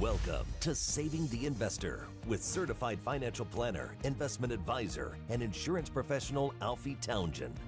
Welcome to Saving the Investor with certified financial planner, investment advisor, and insurance professional Alfie,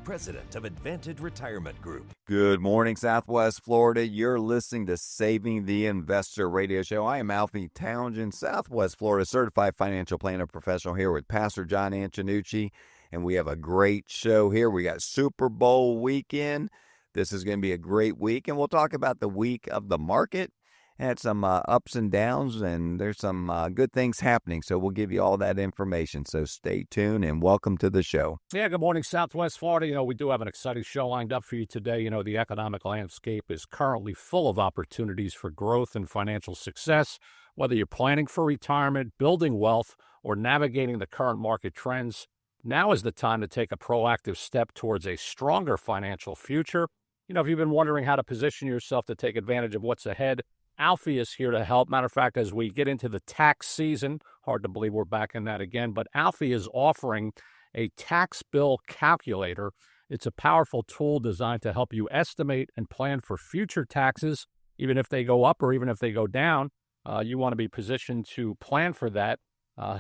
president of Advantage Retirement Group. Good morning, Southwest Florida. You're listening to Saving the Investor radio show. I am Alfie, Southwest Florida certified financial planner professional, here with Pastor John Antonucci, and we have a great show here. We got Super Bowl weekend. This is going to be a great week, and we'll talk about the week of the market. Had some ups and downs, and there's some good things happening. So we'll give you all that information. So stay tuned and welcome to the show. Yeah, good morning, Southwest Florida. We do have an exciting show lined up for you today. The economic landscape is currently full of opportunities for growth and financial success. Whether you're planning for retirement, building wealth, or navigating the current market trends, now is the time to take a proactive step towards a stronger financial future. If you've been wondering how to position yourself to take advantage of what's ahead, Alfie is here to help. Matter of fact, as we get into the tax season, hard to believe we're back in that again, but Alfie is offering a tax bill calculator. It's a powerful tool designed to help you estimate and plan for future taxes, even if they go up or even if they go down. You want to be positioned to plan for that.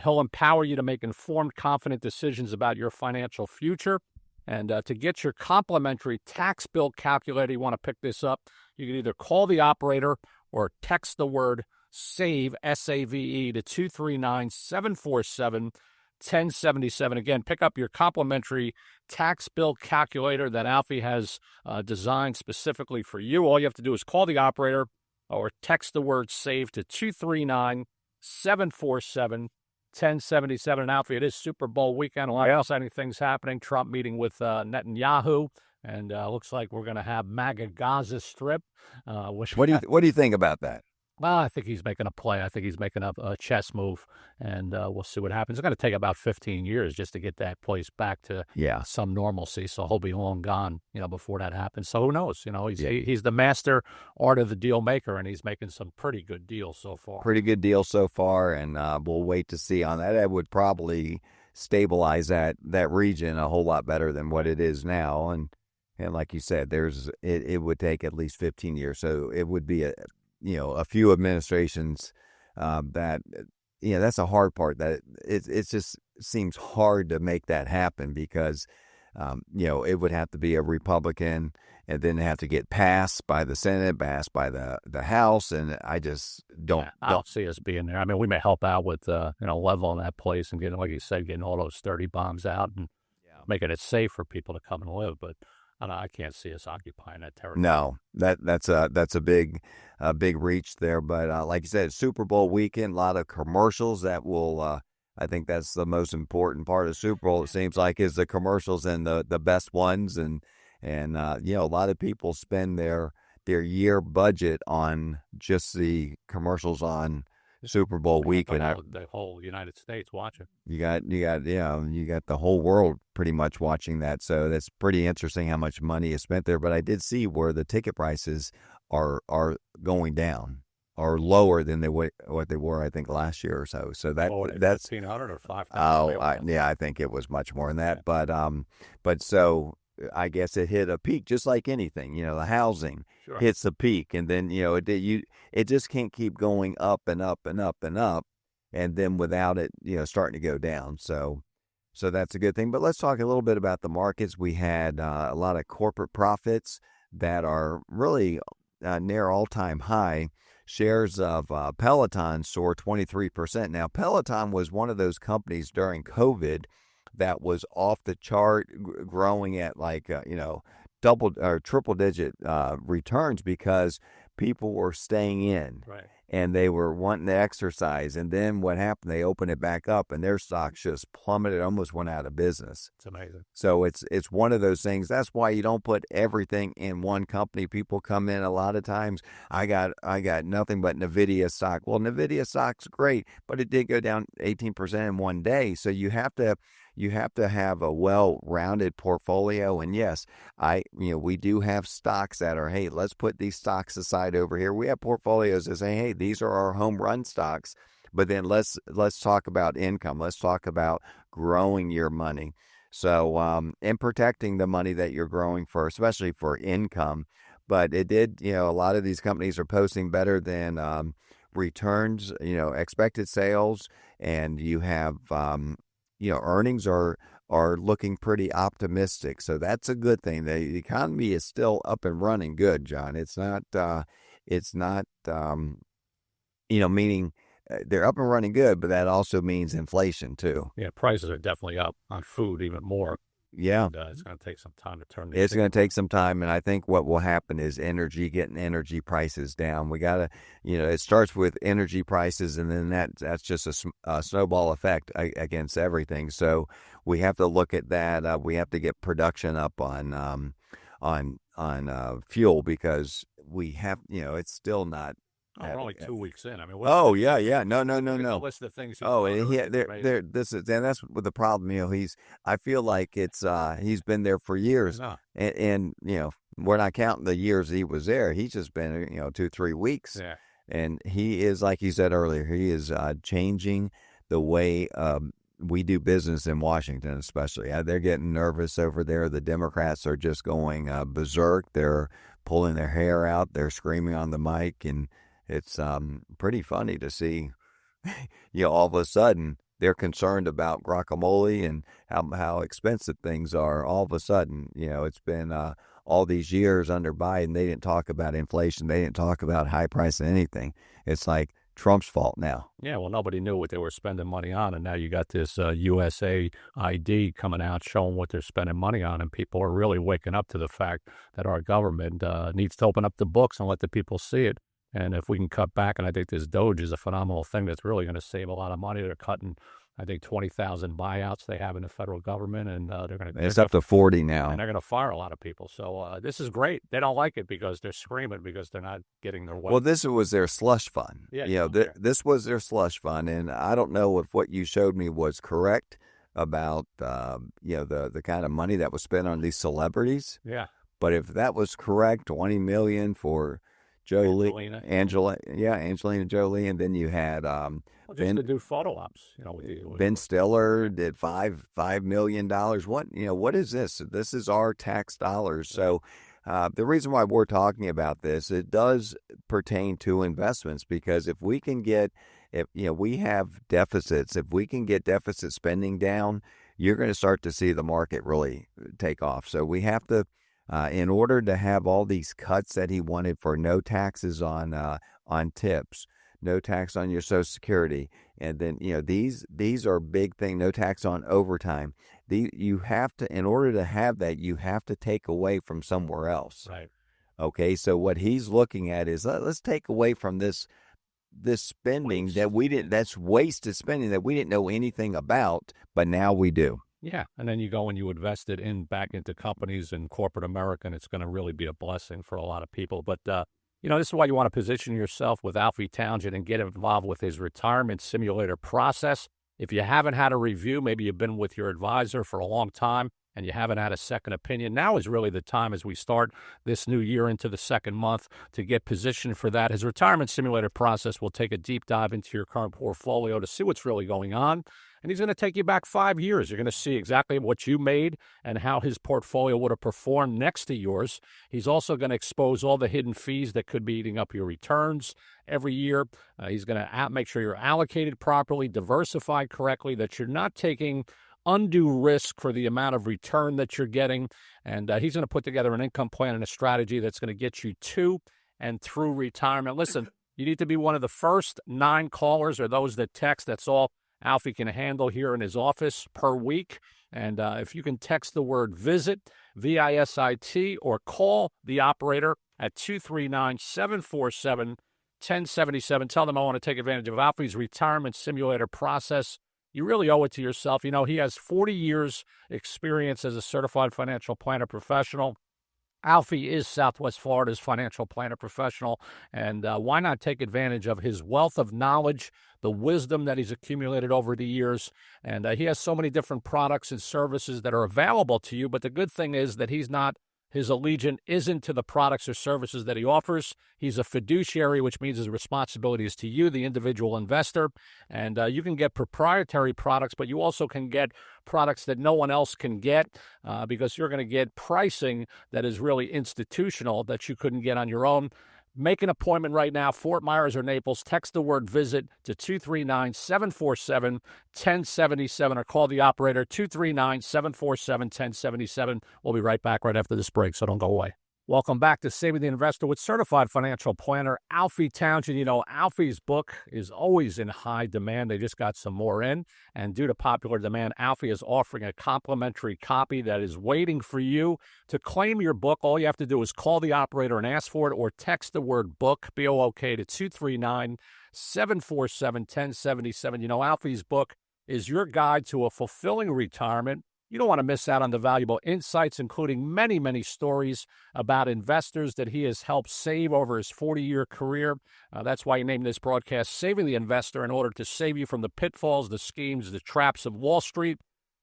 He'll empower you to make informed, confident decisions about your financial future. And to get your complimentary tax bill calculator, you want to pick this up. You can either call the operator or text the word SAVE, S-A-V-E, to 239-747-1077. Again, pick up your complimentary tax bill calculator that Alfie has designed specifically for you. All you have to do is call the operator or text the word SAVE to 239-747-1077. And Alfie, it is Super Bowl weekend. A lot of exciting things happening. Trump meeting with Netanyahu. And looks like we're going to have MAGA Gaza Strip. What do you think about that? Well, I think he's making a play. I think he's making a chess move, and we'll see what happens. It's going to take about 15 years just to get that place back to some normalcy. So he'll be long gone, before that happens. So who knows? He's the master art of the deal maker, and he's making some pretty good deals so far. Pretty good deals so far, and we'll wait to see on that. That would probably stabilize that region a whole lot better than what it is now, and like you said, it would take at least 15 years. So it would be a few administrations that's a hard part. That it just seems hard to make that happen because it would have to be a Republican and then have to get passed by the Senate, passed by the House, and I just don't see us being there. I mean, we may help out with leveling that place and getting, like you said, getting all those sturdy bombs out and making it safe for people to come and live, but I can't see us occupying that territory. No, that's a big reach there. But like you said, Super Bowl weekend, a lot of commercials that will. I think that's the most important part of Super Bowl. It seems like is the commercials and the best ones, and a lot of people spend their year budget on just the commercials on Super Bowl weekend. The whole United States watching. You got the whole world pretty much watching that. So that's pretty interesting how much money is spent there. But I did see where the ticket prices are going down, or lower than what they were, I think, last year or so. So that's $1,500 or $5,000. I think it was much more than that. Yeah. But so I guess it hit a peak, just like anything. The housing hits a peak, and then it just can't keep going up and up and up and up, and then without it starting to go down. So that's a good thing. But let's talk a little bit about the markets. We had a lot of corporate profits that are really near all-time high. Shares of Peloton soared 23%. Now, Peloton was one of those companies during COVID that was off the chart, growing at double or triple digit returns because people were staying in, right, and they were wanting to exercise. And then what happened? They opened it back up, and their stocks just plummeted, almost went out of business. It's amazing. So it's one of those things. That's why you don't put everything in one company. People come in a lot of times. I got nothing but Nvidia stock. Well, Nvidia stock's great, but it did go down 18% in one day. So you have to have a well-rounded portfolio. And yes, we do have stocks that are, hey, let's put these stocks aside over here. We have portfolios that say, hey, these are our home run stocks. But then let's talk about income. Let's talk about growing your money. So, and protecting the money that you're growing for, especially for income. But it did, a lot of these companies are posting better than returns, expected sales, and you have, earnings are looking looking optimistic. So that's a good thing. The economy is still up and running good, John. It's not, meaning they're up and running good, but that also means inflation too. Yeah, prices are definitely up on food even more. Yeah. And, it's going to take some time to turn these It's things going to take some time, and I think what will happen is getting energy prices down. We got to, it starts with energy prices, and then that's just a snowball effect against everything. So we have to look at that. We have to get production up on fuel, because we have, it's still not. Oh, we're only 2 weeks in. I mean, yeah. No. the list of things. This is, and that's what the problem. I feel like he's been there for years, No. and we're not counting the years he was there. He's just been 2-3 weeks, Yeah. and he is, like you said earlier, he is changing the way we do business in Washington, especially. They're getting nervous over there. The Democrats are just going berserk. They're pulling their hair out. They're screaming on the mic, and it's pretty funny to see, all of a sudden they're concerned about guacamole and how expensive things are. All of a sudden, it's been all these years under Biden, they didn't talk about inflation. They didn't talk about high price of anything. It's like Trump's fault now. Yeah, well, nobody knew what they were spending money on, and now you got this USAID coming out showing what they're spending money on, and people are really waking up to the fact that our government needs to open up the books and let the people see it. And if we can cut back, and I think this DOGE is a phenomenal thing that's really going to save a lot of money. They're cutting, I think, 20,000 buyouts they have in the federal government, and they're going to. It's up to 40 now, and they're going to fire a lot of people. So this is great. They don't like it because they're screaming because they're not getting their way. Well, this was their slush fund. Yeah, this was their slush fund, and I don't know if what you showed me was correct about the kind of money that was spent on these celebrities. Yeah, but if that was correct, $20 million for Angelina Jolie, and then you had to do photo ops. Ben Stiller did $5 million. What is this? This is our tax dollars. So the reason why we're talking about this, it does pertain to investments, because if we have deficits, if we can get deficit spending down, you're going to start to see the market really take off. So we have to. In order to have all these cuts that he wanted for no taxes on tips, no tax on your Social Security, and then these are big thing. No tax on overtime. You have to, in order to have that, you have to take away from somewhere else. Right. Okay. So what he's looking at is let's take away from this spending that's wasted spending that we didn't know anything about, but now we do. Yeah, and then you go and you invest it back into companies in corporate America, and it's going to really be a blessing for a lot of people. But, this is why you want to position yourself with Alfie Townsend and get involved with his retirement simulator process. If you haven't had a review, maybe you've been with your advisor for a long time and you haven't had a second opinion, now is really the time as we start this new year into the second month to get positioned for that. His retirement simulator process will take a deep dive into your current portfolio to see what's really going on. And he's going to take you back 5 years. You're going to see exactly what you made and how his portfolio would have performed next to yours. He's also going to expose all the hidden fees that could be eating up your returns every year. He's going to make sure you're allocated properly, diversified correctly, that you're not taking undue risk for the amount of return that you're getting. And he's going to put together an income plan and a strategy that's going to get you to and through retirement. Listen, you need to be one of the first 9 callers or those that text. That's all Alfie can handle here in his office per week. And if you can text the word VISIT, VISIT, or call the operator at 239-747-1077. Tell them I want to take advantage of Alfie's retirement simulator process. You really owe it to yourself. He has 40 years experience as a certified financial planner professional. Alfie is Southwest Florida's financial planner professional, and why not take advantage of his wealth of knowledge, the wisdom that he's accumulated over the years, and he has so many different products and services that are available to you, but the good thing is that his allegiance isn't to the products or services that he offers. He's a fiduciary, which means his responsibility is to you, the individual investor. And you can get proprietary products, but you also can get products that no one else can get because you're going to get pricing that is really institutional that you couldn't get on your own. Make an appointment right now, Fort Myers or Naples. Text the word VISIT to 239-747-1077 or call the operator 239-747-1077. We'll be right back right after this break, so don't go away. Welcome back to Saving the Investor with certified financial planner Alfie Townsend. You know, Alfie's book is always in high demand. They just got some more in. And due to popular demand, Alfie is offering a complimentary copy that is waiting for you. To claim your book, all you have to do is call the operator and ask for it or text the word book, B-O-O-K, to 239-747-1077. You know, Alfie's book is your guide to a fulfilling retirement. You don't want to miss out on the valuable insights, including many, many stories about investors that he has helped save over his 40-year career. That's why he named this broadcast Saving the Investor, in order to save you from the pitfalls, the schemes, the traps of Wall Street.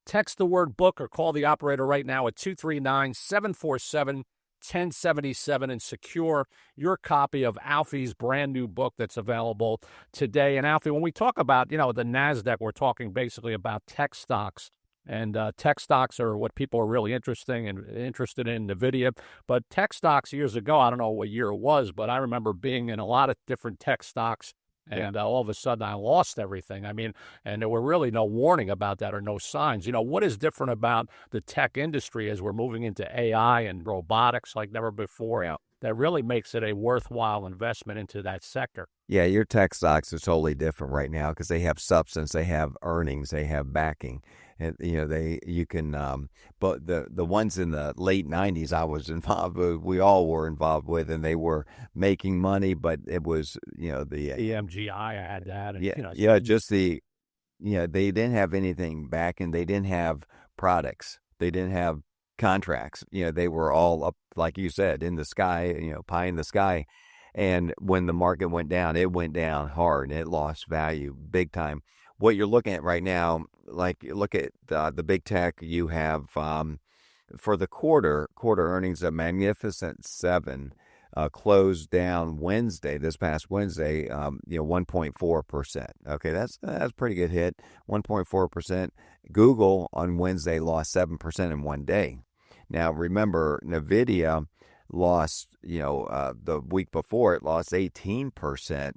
Text the word book or call the operator right now at 239-747-1077 and secure your copy of Alfie's brand new book that's available today. And Alfie, when we talk about, you know, the NASDAQ, we're talking basically about tech stocks. And tech stocks are what people are really interested in, NVIDIA. But tech stocks years ago, I don't know what year it was, but I remember being in a lot of different tech stocks, and all of a sudden I lost everything. I mean, and there were really no warning about that or no signs. You know, what is different about the tech industry as we're moving into AI and robotics like never before that really makes it a worthwhile investment into that sector? Yeah, your tech stocks are totally different right now because they have substance, they have earnings, they have backing. And, you know, but the ones in the late 90s I was involved with, we all were involved with, and they were making money, but it was, you know, the EMGI, I had that. And, they didn't have anything back, and they didn't have products. They didn't have contracts. You know, they were all up, like you said, in the sky, you know, pie in the sky. And when the market went down, it went down hard, and it lost value big time. What you're looking at right now, like look at the big tech, you have for the quarter earnings, a Magnificent Seven closed down this past Wednesday, 1.4%. Okay, that's a pretty good hit, 1.4%. Google on Wednesday lost 7% in one day. Now remember, NVIDIA lost, the week before it lost 18%.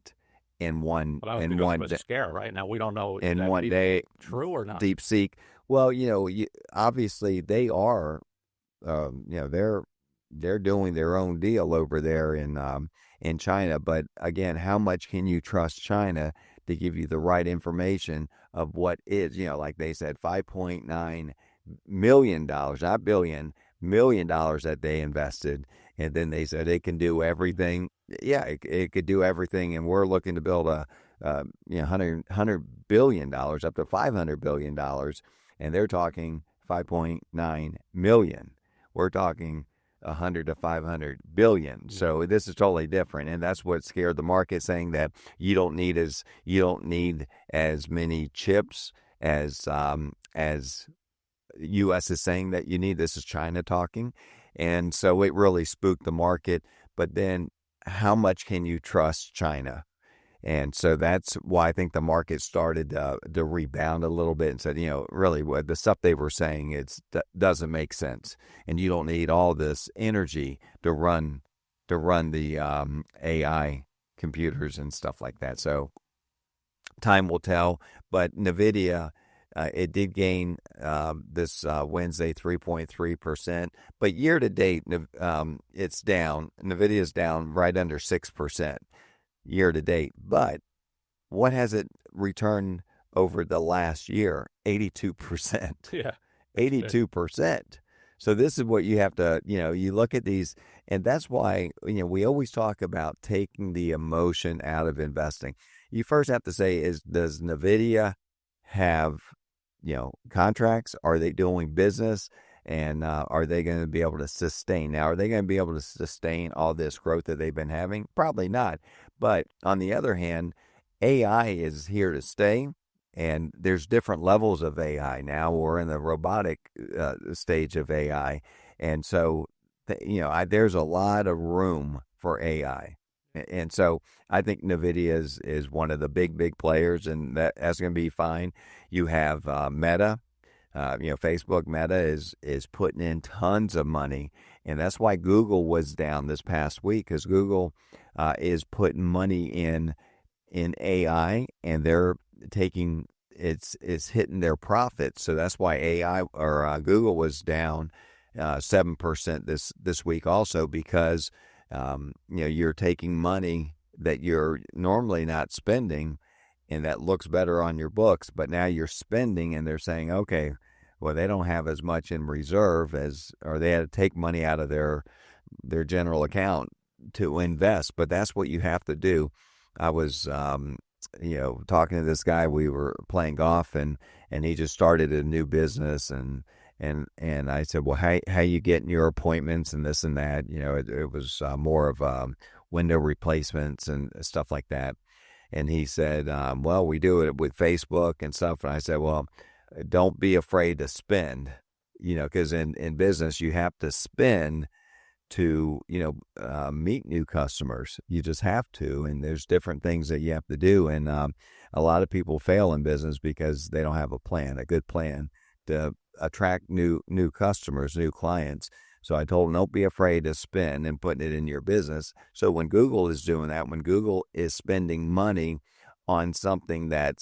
In one day, scare right now. We don't know in one day, true or not. DeepSeek. Well, obviously they are, they're doing their own deal over there in China. But again, how much can you trust China to give you the right information of what is, like they said, $5.9 million, not billion, $1 million that they invested. And then they said it can do everything. Yeah, it could do everything. And we're looking to build $100 billion up to $500 billion. And they're talking 5.9 million. We're talking 100 to 500 billion. So this is totally different. And that's what scared the market, saying that you don't need as many chips as U.S. is saying that you need. This is China talking. And so it really spooked the market. But then how much can you trust China? And so that's why I think the market started to rebound a little bit and said, really what the stuff they were saying, doesn't make sense. And you don't need all this energy to run the AI computers and stuff like that. So time will tell. But NVIDIA, it did gain this Wednesday 3.3%, but year to date, it's down. NVIDIA's down right under 6% year to date. But what has it returned over the last year? 82%. Yeah, 82%. So this is what you have to, you look at these, and that's why, we always talk about taking the emotion out of investing. You first have to say, does NVIDIA have contracts? Are they doing business? And are they going to be able to sustain? Now, are they going to be able to sustain all this growth that they've been having? Probably not. But on the other hand, AI is here to stay. And there's different levels of AI now. We're in the robotic stage of AI. And so, there's a lot of room for AI. And so I think NVIDIA is one of the big players, and that's going to be fine. You have Meta. Facebook Meta is putting in tons of money, and that's why Google was down this past week, because Google is putting money in AI, and they're taking it's hitting their profits. So that's why AI or Google was down 7% this week also, because you're taking money that you're normally not spending, and that looks better on your books, but now you're spending, and they're saying, okay, well, they don't have as much in reserve or they had to take money out of their general account to invest. But that's what you have to do. I was talking to this guy. We were playing golf, and he just started a new business, and I said, well, how you getting your appointments and this and that? It was more of window replacements and stuff like that. And he said, well, we do it with Facebook and stuff. And I said, well, don't be afraid to spend, because in business you have to spend to meet new customers. You just have to, and there's different things that you have to do. And a lot of people fail in business because they don't have a good plan to attract new customers, new clients. So I told them, don't be afraid to spend and putting it in your business. So when Google is doing that, when Google is spending money on something that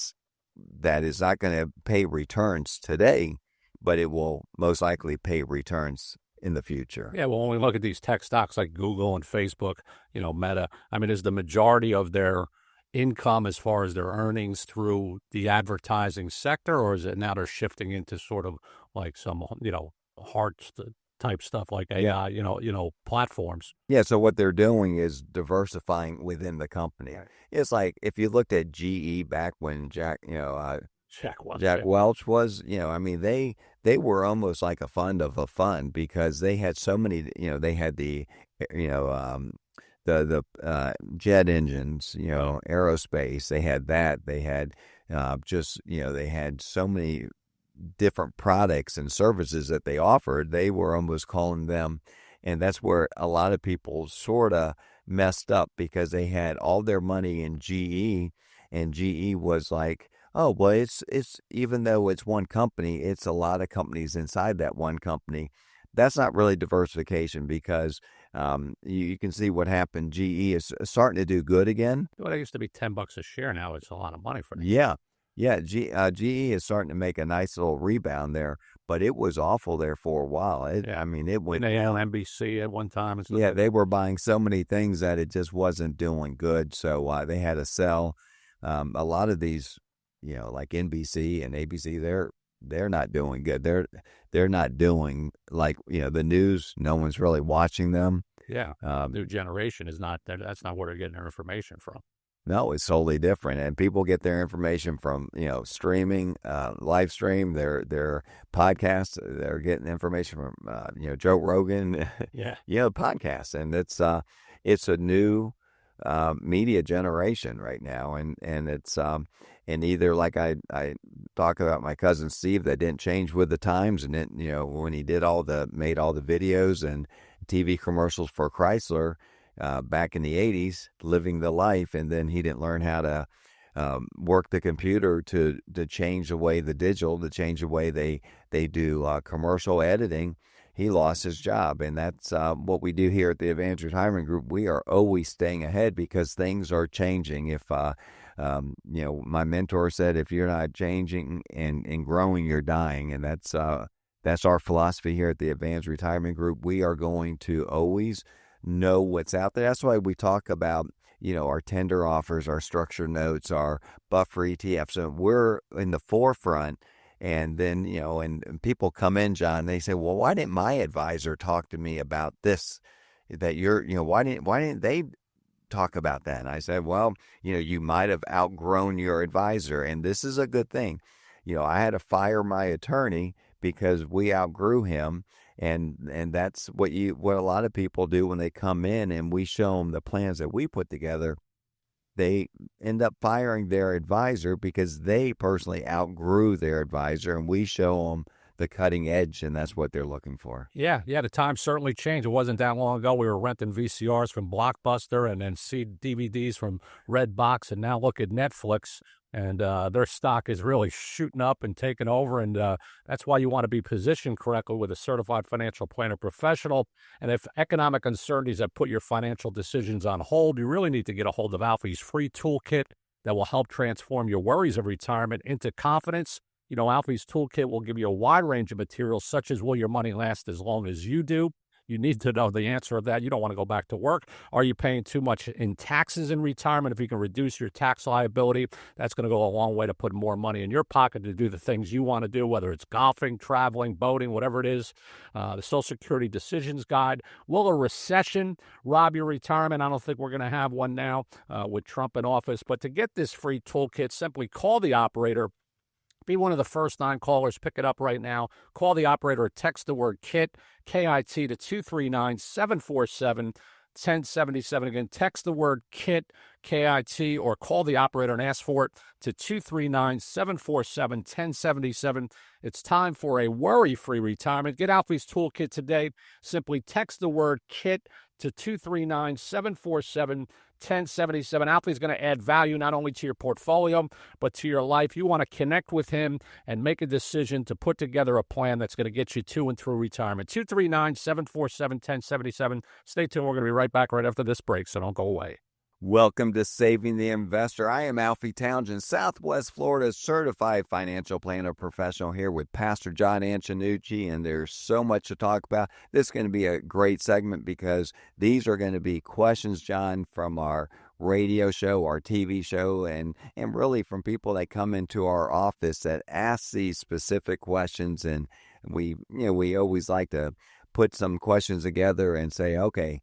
is not going to pay returns today, but it will most likely pay returns in the future. Yeah, well, when we look at these tech stocks like Google and Facebook, Meta, I mean, is the majority of their income as far as their earnings through the advertising sector, or is it now they're shifting into sort of like some, hard type stuff like AI, platforms? Yeah, so what they're doing is diversifying within the company. Right. It's like if you looked at GE back when Jack Welch was, they were almost like a fund of a fund, because they had so many, they had the jet engines, aerospace, they had that, they had they had so many different products and services that they offered. They were almost calling them, and that's where a lot of people sort of messed up, because they had all their money in GE, and GE was like, oh, well, it's even though it's one company, it's a lot of companies inside that one company. That's not really diversification, because you can see what happened. GE is starting to do good again. Well, it used to be $10 a share. Now it's a lot of money for them. Yeah. GE is starting to make a nice little rebound there, but it was awful there for a while. It went. They had NBC at one time. Yeah, they were buying so many things that it just wasn't doing good. So they had to sell a lot of these, like NBC and ABC. They're not doing good. They're not doing like the news. No one's really watching them. Yeah, new generation is not. That's not where they're getting their information from. No, it's totally different, and people get their information from streaming, live stream, their podcasts. They're getting information from Joe Rogan, podcasts, and it's a new media generation right now, and it's and either, like I talk about my cousin Steve, that didn't change with the times, and then when he made all the videos and TV commercials for Chrysler. Back in the 80s, living the life, and then he didn't learn how to work the computer to change the way to change the way they do commercial editing. He lost his job, and that's what we do here at the Advanced Retirement Group. We are always staying ahead because things are changing. If my mentor said, if you're not changing and growing, you're dying, and that's our philosophy here at the Advanced Retirement Group. We are going to always know what's out there. That's why we talk about our tender offers, our structured notes, our buffer ETFs. So we're in the forefront. And then and people come in, John, they say, well, why didn't my advisor talk to me about this? That why didn't they talk about that? And I said, well, you might have outgrown your advisor, and this is a good thing. I had to fire my attorney because we outgrew him. And that's what a lot of people do when they come in and we show them the plans that we put together. They end up firing their advisor because they personally outgrew their advisor, and we show them the cutting edge, and that's what they're looking for. Yeah, the times certainly changed. It wasn't that long ago we were renting VCRs from Blockbuster and then DVDs from Redbox, and now look at Netflix, and their stock is really shooting up and taking over, and that's why you want to be positioned correctly with a certified financial planner professional. And if economic uncertainties have put your financial decisions on hold, you really need to get a hold of Alfie's free toolkit that will help transform your worries of retirement into confidence. Alfie's toolkit will give you a wide range of materials, such as will your money last as long as you do? You need to know the answer of that. You don't want to go back to work. Are you paying too much in taxes in retirement? If you can reduce your tax liability, that's going to go a long way to put more money in your pocket to do the things you want to do, whether it's golfing, traveling, boating, whatever it is. The Social Security Decisions Guide. Will a recession rob your retirement? I don't think we're going to have one now with Trump in office. But to get this free toolkit, simply call the operator. Be one of the first 9 callers. Pick it up right now. Call the operator or text the word KIT, K-I-T, to 239-747-1077. Again, text the word KIT, K-I-T, or call the operator and ask for it to 239-747-1077. It's time for a worry-free retirement. Get Alfie's toolkit today. Simply text the word KIT to 239-747-1077. Alfie's going to add value not only to your portfolio, but to your life. You want to connect with him and make a decision to put together a plan that's going to get you to and through retirement. 239-747-1077. Stay tuned. We're going to be right back right after this break, so don't go away. Welcome to Saving the Investor. I am Alfie Townsend, Southwest Florida's certified financial planner professional, here with Pastor John Antonucci, and there's so much to talk about. This is going to be a great segment because these are going to be questions, John, from our radio show, our TV show, and really from people that come into our office that ask these specific questions. And we always like to put some questions together and say, okay,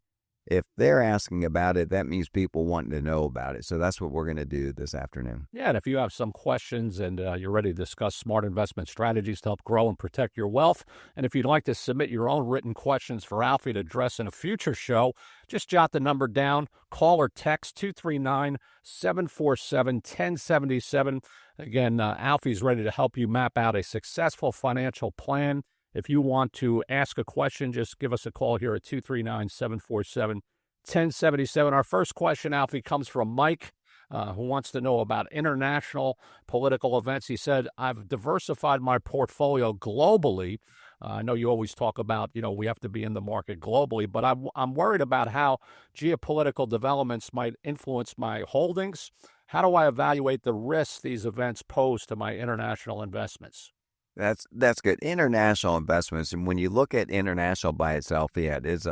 if they're asking about it, that means people wanting to know about it. So that's what we're going to do this afternoon. Yeah, and if you have some questions and you're ready to discuss smart investment strategies to help grow and protect your wealth, and if you'd like to submit your own written questions for Alfie to address in a future show, just jot the number down, call or text 239-747-1077. Again, Alfie's ready to help you map out a successful financial plan. If you want to ask a question, just give us a call here at 239-747-1077. Our first question, Alfie, comes from Mike, who wants to know about international political events. He said, I've diversified my portfolio globally. I know you always talk about, we have to be in the market globally, but I'm worried about how geopolitical developments might influence my holdings. How do I evaluate the risks these events pose to my international investments? That's good. International investments, and when you look at international by itself, it is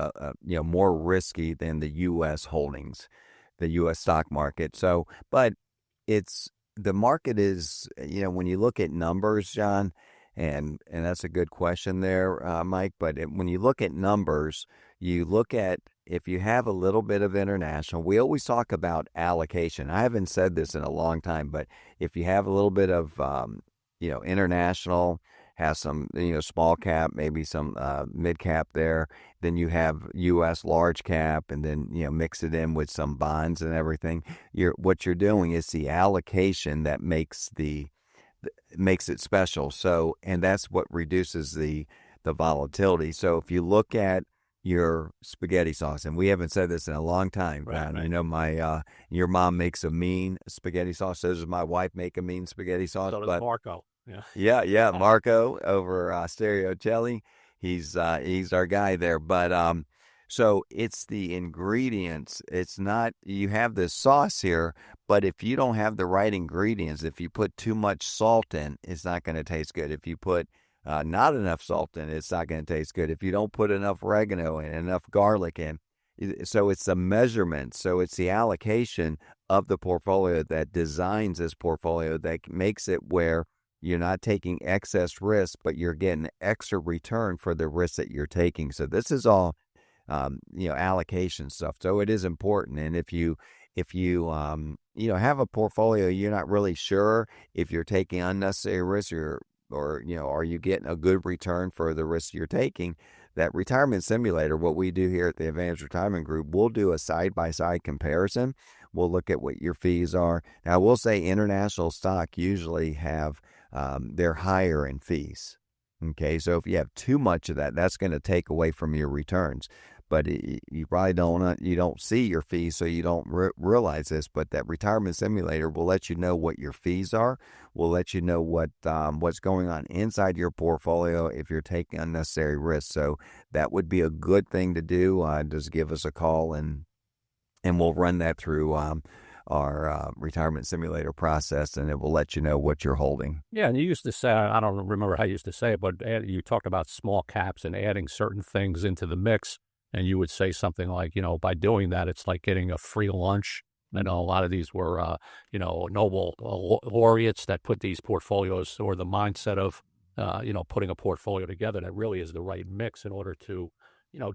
more risky than the U.S. holdings, the U.S. stock market. So, but the market is, when you look at numbers, John, and that's a good question there, Mike. But when you look at numbers, you look at, if you have a little bit of international, we always talk about allocation. I haven't said this in a long time, but if you have a little bit of international, has some, small cap, maybe some mid cap there. Then you have U.S. large cap, and then, mix it in with some bonds and everything. What you're doing is the allocation that makes it special. So, and that's what reduces the volatility. So if you look at your spaghetti sauce, and we haven't said this in a long time, right. Your mom makes a mean spaghetti sauce. So does my wife make a mean spaghetti sauce. So does Marco. Yeah. Marco over Stereo Jelly. He's our guy there. But so it's the ingredients. It's not, you have this sauce here, but if you don't have the right ingredients, if you put too much salt in, it's not going to taste good. If you put not enough salt in, it's not going to taste good. If you don't put enough oregano in, enough garlic in. So it's the measurement. So it's the allocation of the portfolio that designs this portfolio that makes it where you're not taking excess risk, but you're getting extra return for the risk that you're taking. So this is all, allocation stuff. So it is important. And if you have a portfolio, you're not really sure if you're taking unnecessary risk or are you getting a good return for the risk you're taking, that retirement simulator, what we do here at the Advanced Retirement Group, we'll do a side-by-side comparison. We'll look at what your fees are. Now, we'll say international stock usually have, they're higher in fees. Okay, so if you have too much of that, that's going to take away from your returns. But you probably don't see your fees, so you don't realize this. But that retirement simulator will let you know what your fees are. Will let you know what's going on inside your portfolio if you're taking unnecessary risks. So that would be a good thing to do. Just give us a call and we'll run that through our retirement simulator process, and it will let you know what you're holding. Yeah, and you used to say, I don't remember how you used to say it, but you talked about small caps and adding certain things into the mix, and you would say something like, by doing that, it's like getting a free lunch. I know a lot of these were, Nobel laureates that put these portfolios, or the mindset of, putting a portfolio together that really is the right mix in order to,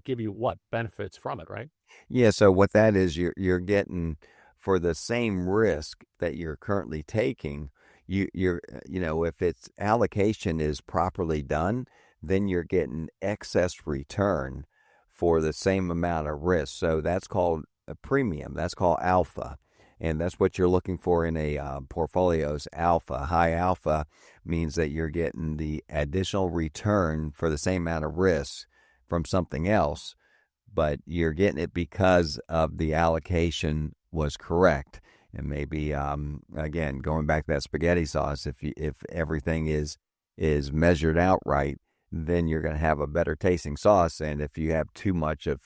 give you what benefits from it, right? Yeah, so what that is, you're getting for the same risk that you're currently taking, if its allocation is properly done, then you're getting excess return for the same amount of risk. So that's called a premium. That's called alpha. And that's what you're looking for in a portfolio's alpha. High alpha means that you're getting the additional return for the same amount of risk from something else, but you're getting it because of the allocation was correct. And maybe again, going back to that spaghetti sauce, if everything is measured out right, then you're going to have a better tasting sauce. And if you have too much of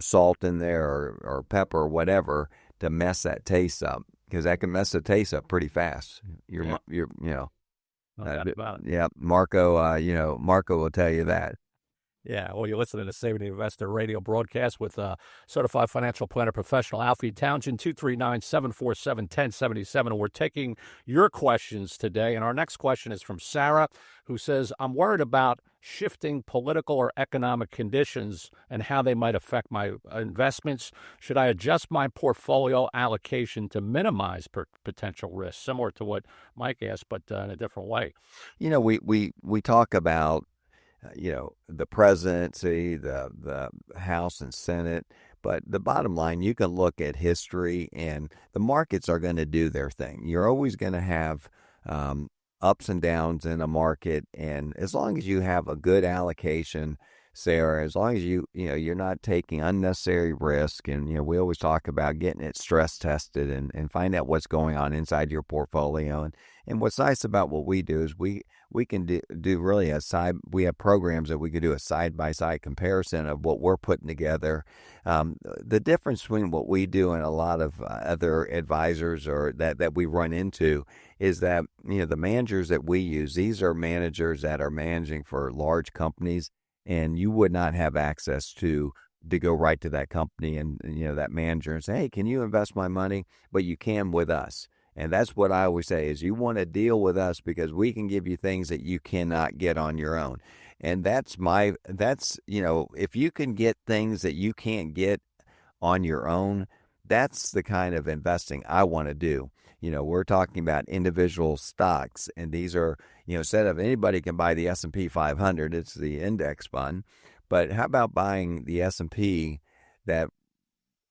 salt in there or pepper or whatever to mess that taste up, because that can mess the taste up pretty fast. No doubt about it. Yeah, Marco will tell you that. Yeah, well, you're listening to Saving the Investor radio broadcast with certified financial planner professional Alfie Townsend, 239-747-1077. And we're taking your questions today. And our next question is from Sarah, who says, I'm worried about shifting political or economic conditions and how they might affect my investments. Should I adjust my portfolio allocation to minimize potential risks? Similar to what Mike asked, but in a different way. We talk about the presidency, the House and Senate. But the bottom line, you can look at history, and the markets are going to do their thing. You're always going to have ups and downs in a market, and as long as you have a good allocation, Sarah, as long as you're not taking unnecessary risk, and we always talk about getting it stress tested and find out what's going on inside your portfolio. And what's nice about what we do is we can do really we have programs that we can do a side-by-side comparison of what we're putting together. The difference between what we do and a lot of other advisors or that we run into is that, the managers that we use, these are managers that are managing for large companies, and you would not have access to go right to that company and that manager and say, hey, can you invest my money? But you can with us. And that's what I always say is you want to deal with us because we can give you things that you cannot get on your own. And if you can get things that you can't get on your own, that's the kind of investing I want to do. We're talking about individual stocks, and these are, instead of anybody can buy the S&P 500, it's the index fund. But how about buying the S&P that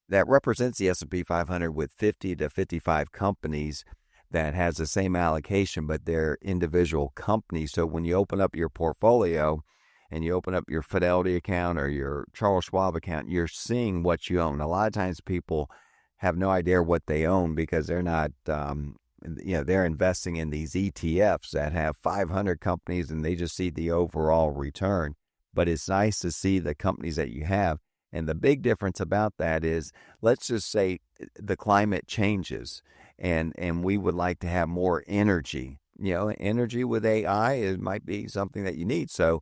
represents the S&P 500 with 50 to 55 companies that has the same allocation, but they're individual companies. So when you open up your portfolio and you open up your Fidelity account or your Charles Schwab account, you're seeing what you own. A lot of times people have no idea what they own because they're not, they're investing in these ETFs that have 500 companies and they just see the overall return. But it's nice to see the companies that you have. And the big difference about that is, let's just say the climate changes and we would like to have more energy. Energy with AI, it might be something that you need. So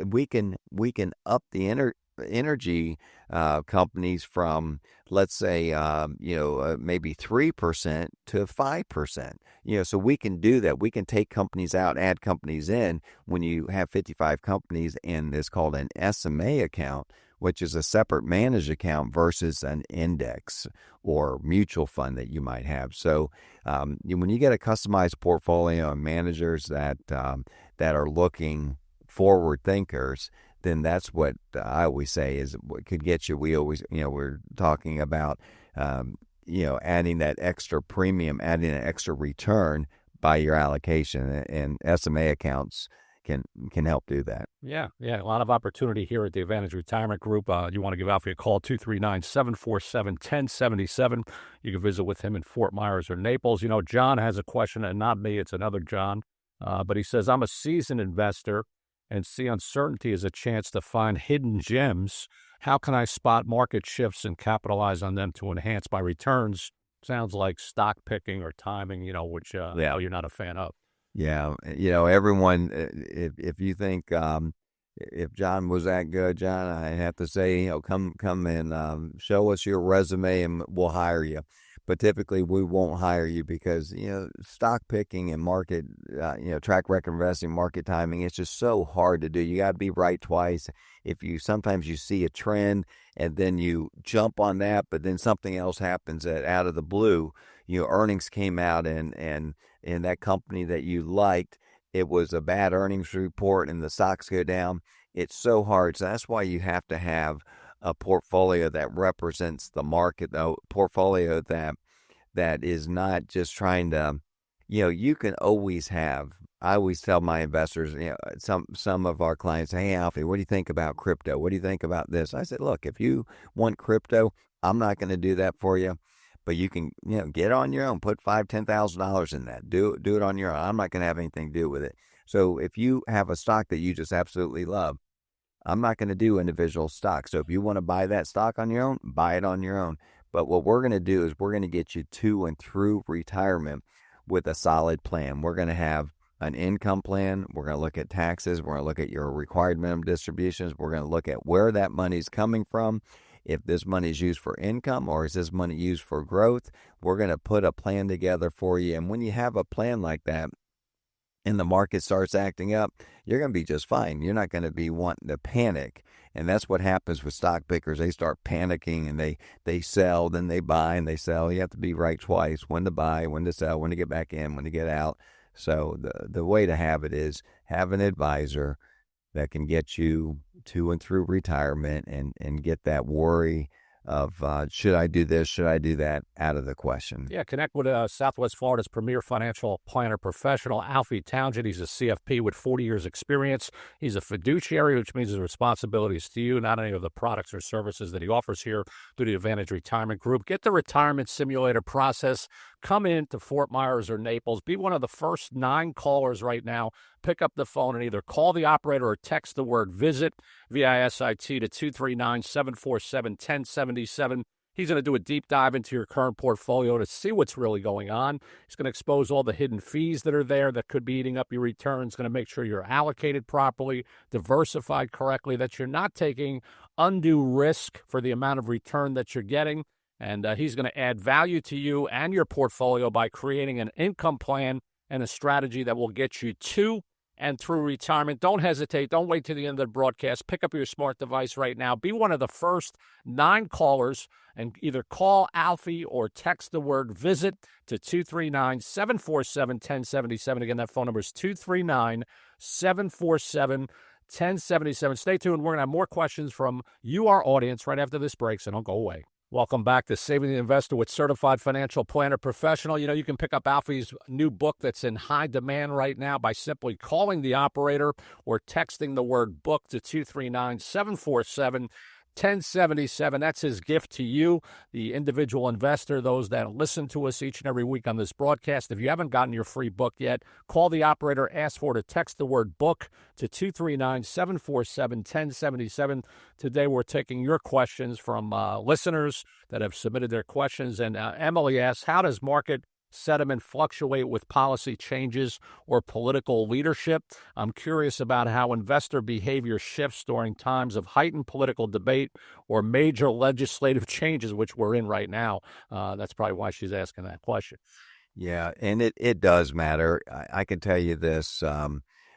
we can up the energy companies from, let's say, maybe 3% to 5%. So we can do that. We can take companies out, add companies in. When you have 55 companies, and it's called an SMA account, which is a separate managed account versus an index or mutual fund that you might have. So when you get a customized portfolio and managers that are looking forward thinkers, then that's what I always say is what could get you. We always, we're talking about, adding that extra premium, adding an extra return, by your allocation, and SMA accounts can help do that. Yeah, a lot of opportunity here at the Advantage Retirement Group. You want to give Alfie a call, 239-747-1077. You can visit with him in Fort Myers or Naples. You know, John has a question, and not me, it's another John. But he says, I'm a seasoned investor and see uncertainty as a chance to find hidden gems. How can I spot market shifts and capitalize on them to enhance my returns? Sounds like stock picking or timing, which I know you're not a fan of. Yeah, everyone, if you think if John was that good, John, I have to say, come and show us your resume and we'll hire you. But typically we won't hire you because, stock picking and market, track record investing, market timing, it's just so hard to do. You got to be right twice. Sometimes you see a trend and then you jump on that, but then something else happens out of the blue. Earnings came out and that company that you liked, it was a bad earnings report and the stocks go down. It's so hard. So that's why you have to have a portfolio that represents the market, a portfolio that is not just trying to, you can always have. I always tell my investors, some of our clients, hey, Alfie, what do you think about crypto? What do you think about this? I said, look, if you want crypto, I'm not going to do that for you. But you can, get on your own, put $5,000, $10,000 in that. Do it on your own. I'm not going to have anything to do with it. So if you have a stock that you just absolutely love, I'm not going to do individual stocks. So if you want to buy that stock on your own, buy it on your own. But what we're going to do is we're going to get you to and through retirement with a solid plan. We're going to have an income plan. We're going to look at taxes. We're going to look at your required minimum distributions. We're going to look at where that money's coming from. If this money is used for income or is this money used for growth, we're going to put a plan together for you. And when you have a plan like that and the market starts acting up, you're going to be just fine. You're not going to be wanting to panic. And that's what happens with stock pickers. They start panicking and they sell, then they buy and they sell. You have to be right twice, when to buy, when to sell, when to get back in, when to get out. So the way to have it is have an advisor that can get you to and through retirement and get that worry of should I do this, should I do that out of the question. Yeah, connect with Southwest Florida's premier financial planner professional, Alfie Townsend. He's a CFP with 40 years experience. He's a fiduciary, which means his responsibilities to you, not any of the products or services that he offers here through the Advantage Retirement Group. Get the retirement simulator process. Come in to Fort Myers or Naples. Be one of the first 9 callers right now. Pick up the phone and either call the operator or text the word VISIT, VISIT, to 239-747-1077. He's going to do a deep dive into your current portfolio to see what's really going on. He's going to expose all the hidden fees that are there that could be eating up your returns, going to make sure you're allocated properly, diversified correctly, that you're not taking undue risk for the amount of return that you're getting. And he's going to add value to you and your portfolio by creating an income plan and a strategy that will get you to and through retirement. Don't hesitate. Don't wait till the end of the broadcast. Pick up your smart device right now. Be one of the first 9 callers and either call Alfie or text the word VISIT to 239-747-1077. Again, that phone number is 239-747-1077. Stay tuned. We're going to have more questions from you, our audience, right after this break, so don't go away. Welcome back to Saving the Investor with Certified Financial Planner Professional. You can pick up Alfie's new book that's in high demand right now by simply calling the operator or texting the word book to 239-747-1077. 1077. That's his gift to you, the individual investor, those that listen to us each and every week on this broadcast. If you haven't gotten your free book yet, call the operator, ask for it, text the word book to 239-747-1077. Today we're taking your questions from listeners that have submitted their questions. And Emily asks, how does market sentiment fluctuate with policy changes or political leadership? I'm curious about how investor behavior shifts during times of heightened political debate or major legislative changes, which we're in right now. That's probably why she's asking that question. Yeah, and it does matter. I can tell you this,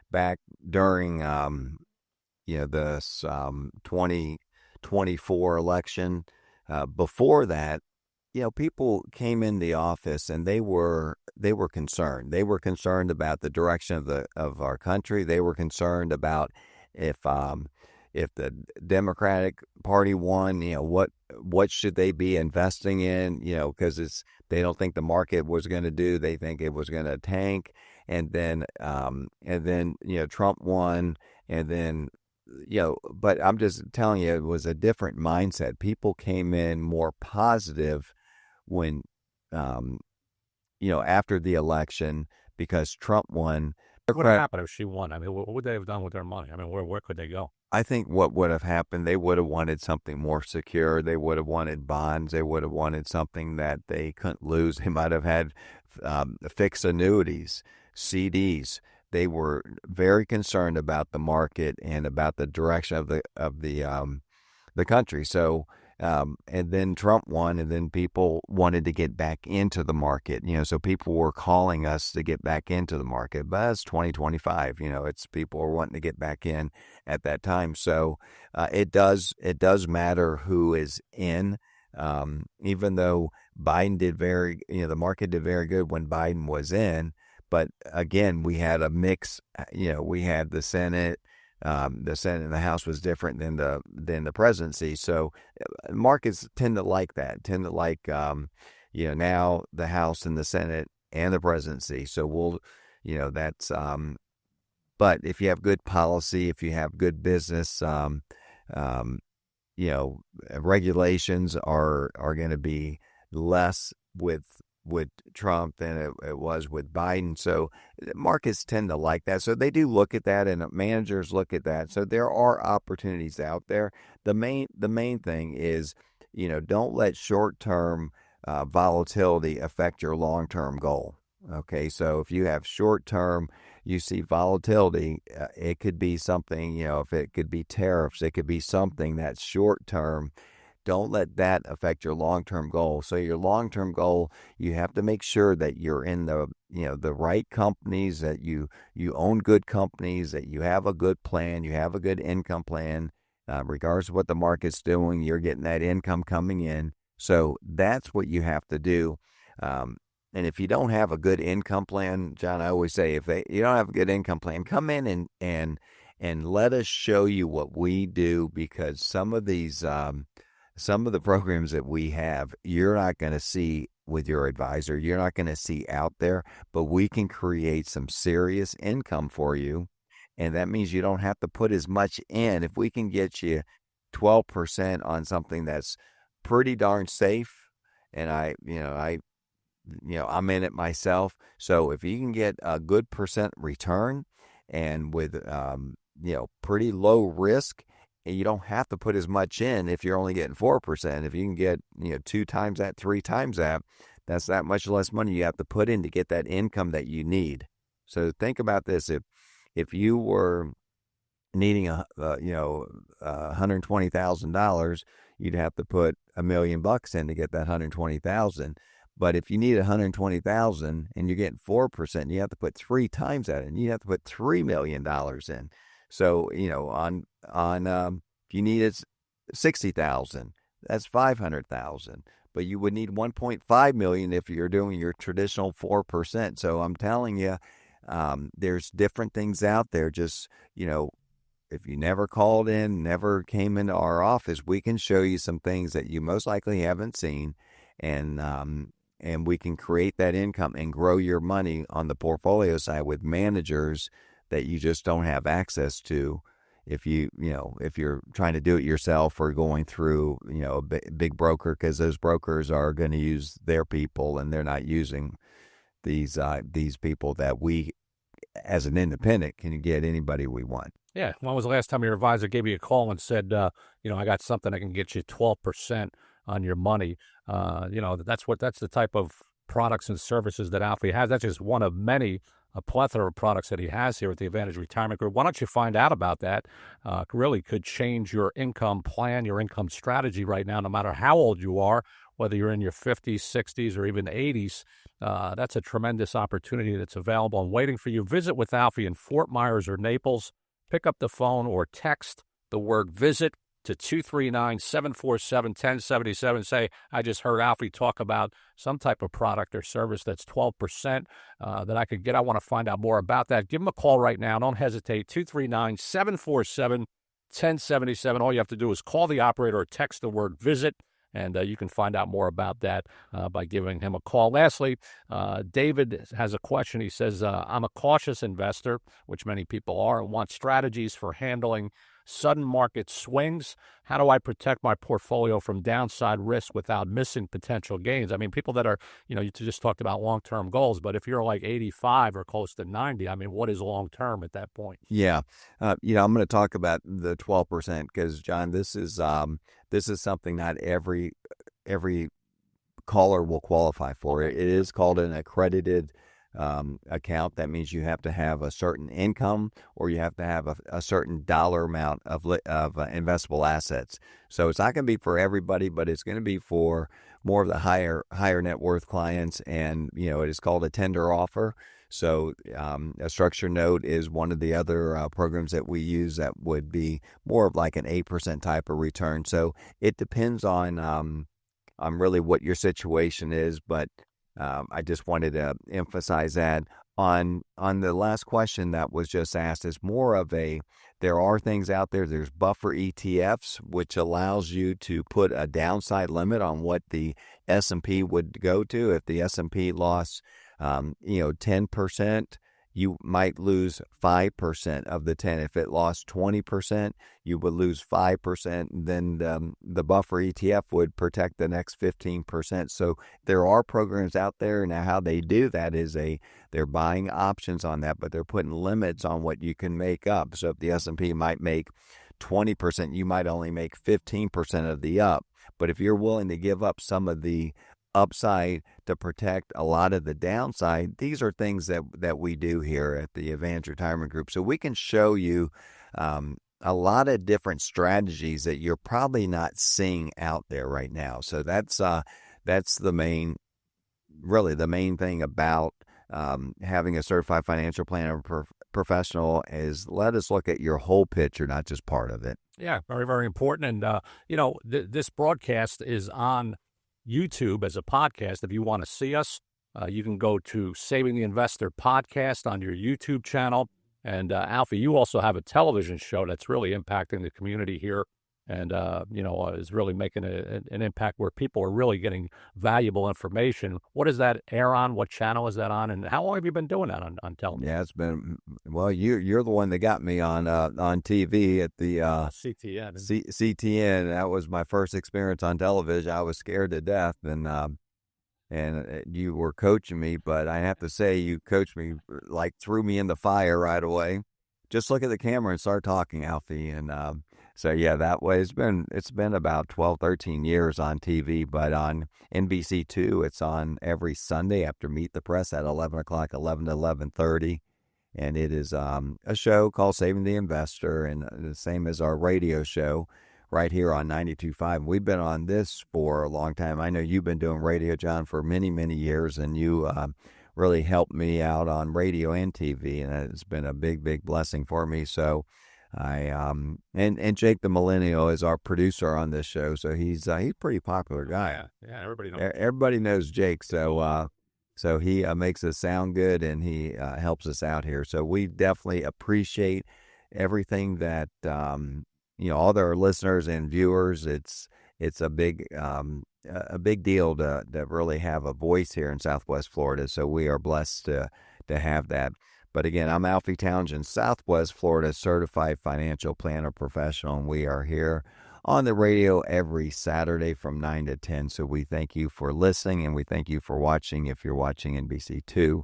back during this 2024 election, before that, people came in the office and they were concerned. They were concerned about the direction of our country. They were concerned about if if the Democratic Party won, what should they be investing in? Because they don't think the market was going to do. They think it was going to tank, and then Trump won, and then But I'm just telling you, it was a different mindset. People came in more positive when after the election because Trump won. What would have happened if she won? I mean, what would they have done with their money? I mean, where could they go? I think what would have happened, they would have wanted something more secure. They would have wanted bonds. They would have wanted something that they couldn't lose. They might have had fixed annuities, CDs. They were very concerned about the market and about the direction of the country. So, and then Trump won, and then people wanted to get back into the market. So people were calling us to get back into the market. But that's 2025. It's people are wanting to get back in at that time. So it does matter who is in. Even though Biden did the market did very good when Biden was in. But again, we had a mix. We had the Senate. The Senate and the House was different than the presidency. So markets tend to like that. Tend to like now the House and the Senate and the presidency. So that's. But if you have good policy, if you have good business, regulations are going to be less with Trump than it was with Biden. So markets tend to like that. So they do look at that, and managers look at that. So there are opportunities out there. The main thing is, don't let short-term volatility affect your long-term goal. Okay, so if you have short-term, you see volatility, it could be something, if it could be tariffs, it could be something that's short-term. Don't let that affect your long-term goal. So your long-term goal, you have to make sure that you're in the right companies, that you own good companies, that you have a good plan, you have a good income plan. Regardless of what the market's doing, you're getting that income coming in. So that's what you have to do. And if you don't have a good income plan, John, I always say, you don't have a good income plan, come in and let us show you what we do, because some of the programs that we have, you're not going to see with your advisor. You're not going to see out there, but we can create some serious income for you. And that means you don't have to put as much in. If we can get you 12% on something that's pretty darn safe, and I'm in it myself. So if you can get a good percent return and with, pretty low risk, and you don't have to put as much in if you're only getting 4%. If you can get 2 times that, 3 times that, that's that much less money you have to put in to get that income that you need. So think about this: if you were needing $120,000, you'd have to put $1 million in to get that $120,000. But if you need $120,000 and you're getting 4%, you have to put 3 times that in. You have to put $3 million in. So, if you needed 60,000, that's 500,000, but you would need 1.5 million if you're doing your traditional 4%. So I'm telling you, there's different things out there. Just, if you never called in, never came into our office, we can show you some things that you most likely haven't seen, and we can create that income and grow your money on the portfolio side with managers that you just don't have access to if you're trying to do it yourself or going through a big broker, because those brokers are going to use their people and they're not using these people that we as an independent can get anybody we want. Yeah. When was the last time your advisor gave you a call and said, I got something that can get you 12% on your money? That's the type of products and services that Alfie has. That's just one of many, a plethora of products that he has here at the Advantage Retirement Group. Why don't you find out about that? Really could change your income plan, your income strategy right now, no matter how old you are, whether you're in your 50s, 60s, or even 80s. That's a tremendous opportunity that's available and waiting for you. Visit with Alfie in Fort Myers or Naples. Pick up the phone or text the word visit to 239-747-1077. Say, I just heard Alfie talk about some type of product or service that's 12% that I could get. I want to find out more about that. Give him a call right now. Don't hesitate. 239-747-1077. 1077. All you have to do is call the operator or text the word visit, and you can find out more about that by giving him a call. Lastly, David has a question. He says, I'm a cautious investor, which many people are, and want strategies for handling sudden market swings. How do I protect my portfolio from downside risk without missing potential gains? I mean, people that are, you just talked about long-term goals, but if you're like 85 or close to 90, I mean, what is long-term at that point? Yeah. I'm going to talk about the 12% because, John, this is something not every caller will qualify for. It is called an accredited account. That means you have to have a certain income or you have to have a certain dollar amount of investable assets. So it's not going to be for everybody, but it's going to be for more of the higher net worth clients. And, it is called a tender offer. So a structured note is one of the other programs that we use that would be more of like an 8% type of return. So it depends on really what your situation is, but I just wanted to emphasize that. On the last question that was just asked, is more of there are things out there. There's buffer ETFs, which allows you to put a downside limit on what the S&P would go to. If the S&P lost 10%, you might lose 5% of the 10. If it lost 20%, you would lose 5%. Then the buffer ETF would protect the next 15%. So there are programs out there. Now, how they do that is they're buying options on that, but they're putting limits on what you can make up. So if the S&P might make 20%, you might only make 15% of the up. But if you're willing to give up some of the upside to protect a lot of the downside, these are things that we do here at the Advantage Retirement Group. So we can show you a lot of different strategies that you're probably not seeing out there right now. So that's the main thing about having a certified financial planner professional is let us look at your whole picture, not just part of it. Yeah, very, very important. And, this broadcast is on YouTube as a podcast. If you want to see us, you can go to Saving the Investor podcast on your YouTube channel. And Alfie, you also have a television show that's really impacting the community here and, is really making an impact where people are really getting valuable information. What does that air on? What channel is that on? And how long have you been doing that on television? Yeah, it's been, well, you're the one that got me on TV at the CTN. CTN. That was my first experience on television. I was scared to death, and you were coaching me, but I have to say you coached me, like threw me in the fire right away. Just look at the camera and start talking, Alfie. And so, yeah, that way it's been about 12, 13 years on TV, but on NBC2, it's on every Sunday after Meet the Press at 11 o'clock, 11 to 11:30. And it is a show called Saving the Investor, and the same as our radio show right here on 92.5. We've been on this for a long time. I know you've been doing radio, John, for many, many years, and you really helped me out on radio and TV, and it's been a big, big blessing for me. So I and Jake the Millennial is our producer on this show, so he's a pretty popular guy. Yeah, everybody knows. Everybody knows Jake, so he makes us sound good, and he helps us out here. So we definitely appreciate everything that all their listeners and viewers. It's a big deal to really have a voice here in Southwest Florida. So we are blessed to have that. But again, I'm Alfie Townsend, Southwest Florida Certified Financial Planner Professional, and we are here on the radio every Saturday from 9 to 10. So we thank you for listening, and we thank you for watching if you're watching NBC2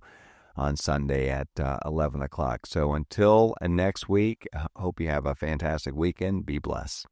on Sunday at 11 o'clock. So until next week, I hope you have a fantastic weekend. Be blessed.